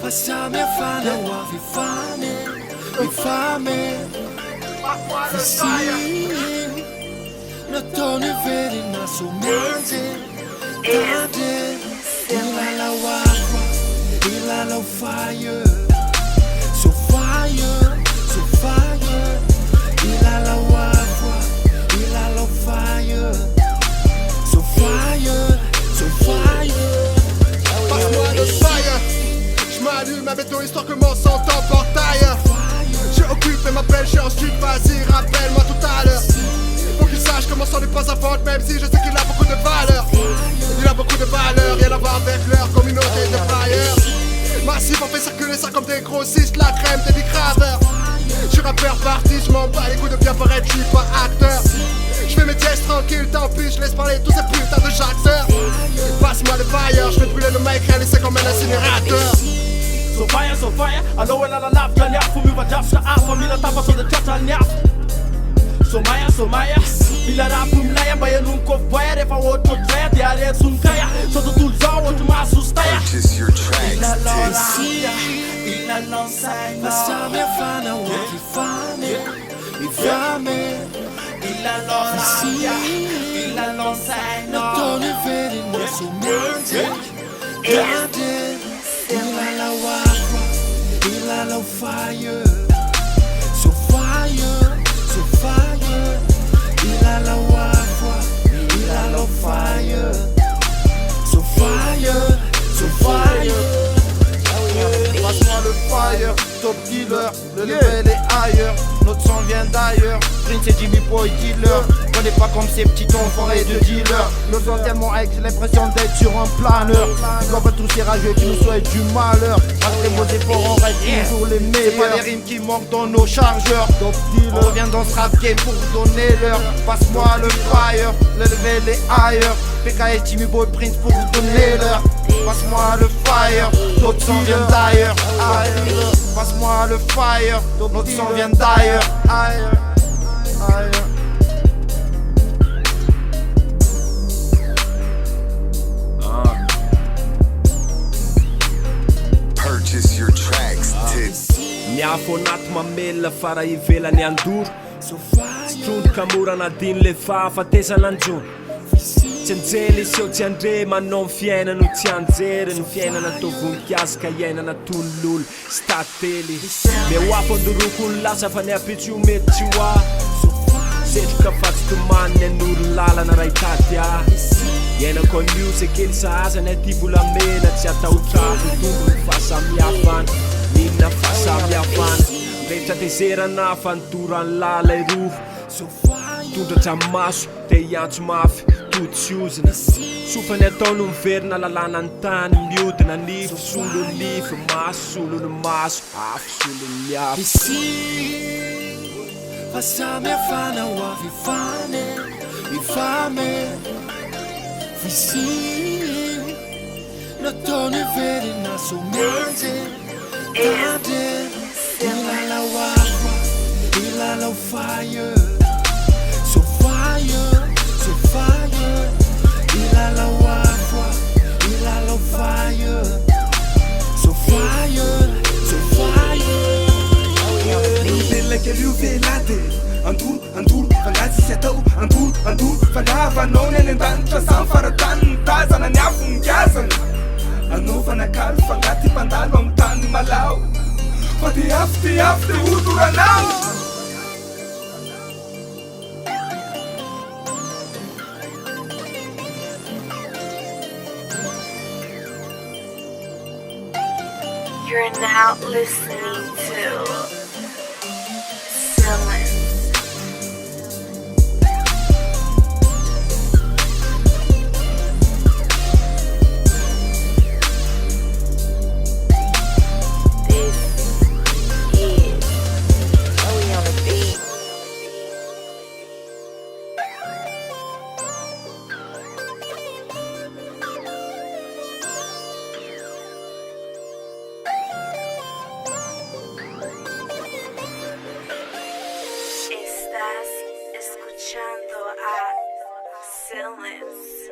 Passe a minha fana, infame. No tono veri na sua mente. Tade, ila la wafwa, ila la fire. So fire, so fire. Ila la wafwa, ila la fire. So fire, so fire. Passe-moi le fire. J'm'allume ma béton histoire que mon sang en portail. J'ai occupé ma belle, j'suis en street, vas-y rappelle-moi tout à l'heure. Faut qu'il sache comment ça n'est pas sa faute, même si je sais qu'il a beaucoup de valeur. Il a beaucoup de valeur, rien à voir avec leur communauté de flyers. Massif, on fait circuler ça comme des grossistes, la crème des big rappers. J'suis rappeur parti, j'm'en bats les coups de bien paraître, j'suis pas acteur. J'fais mes dièses tranquilles, tant pis, j'laisse parler tous ces putains de jackseurs. Passe-moi le fire, j'vais brûler le mic, réaliser comme un incinérateur. So fire, I know when I laugh, can you for me, but just the ass for me, the top of the total nyaf. So Maya, bila rapum laya, bayan ko fire, if I want to try, they are soon kaya, so the tools are what you must stay. Purchase your tracks Passe a minha fana, infame. No tono veri na sua mente. Tade, ila la wafwa, ila la fire. So fire, so fire. Ila la wafwa, ila la fire. So fire, so fire. Passe-moi le fire, top killer, le level est ailleurs. Notre sang vient d'ailleurs, Prince et Jimmy Boy killer. On n'est pas comme ces petits enfoirés de dealers. Le son tellement avec j'ai l'impression d'être sur un planeur. Je vois pas tous ces rageux qui nous souhaitent du malheur. Malgré vos efforts on reste toujours les meilleurs. C'est pas les rimes qui manquent dans nos chargeurs. Top dealer, on revient dans ce rap game pour vous donner l'heure. Passe-moi le fire, le level est ailleurs. PKS, Jimmy Boy, Prince pour vous donner l'heure. Passe-moi le fire, d'autres sang viennent d'ailleurs. Passe-moi le fire, d'autres sang viennent d'ailleurs. Purchase your tracks Miafo anaty mamelona fara ivelany andoro Trondroka mora nadiny le fahafatesana anjony Tsy anjely iseho tsy andre manao fiainana no tsy anjery ny fiainana atao voninkazo ka iainana ton'ololo sy tately Miahoafo andoroko ny lasa fa ny apitsy io mety tsy ho ah Setroka fa tsy tomaniny an'olo lalana ray tady ah Iainako an'io se kely sahazany aty volamena tsy atahotrafo tombo ny fahasamihafana Inona fahasamihafana Rehetra tezerana fa nitorany lala iroho Tondratra maso te hiantso mafy Todisiozina Sofany ataony miverina lalana ny tany Miodina nify solo ny nify Maso solo ny maso Afo solo ny miafo Passe a minha fana, infame. Vizinho, no tono veri na sua mente. Tade, ila la wafwa, ila la fire. So fire, so fire. Ila la wafwa, ila la fire. So fire, so fire. Like you feel Anduro, fangatsy sy atao Anduro, fandravanao ny any an-danitra samy faratany Tazana ny afo ny gazana Anao fanakalo fangaty mpandalo amin'ny tany malao Fa te afo te odoranao You're now listening to at silence.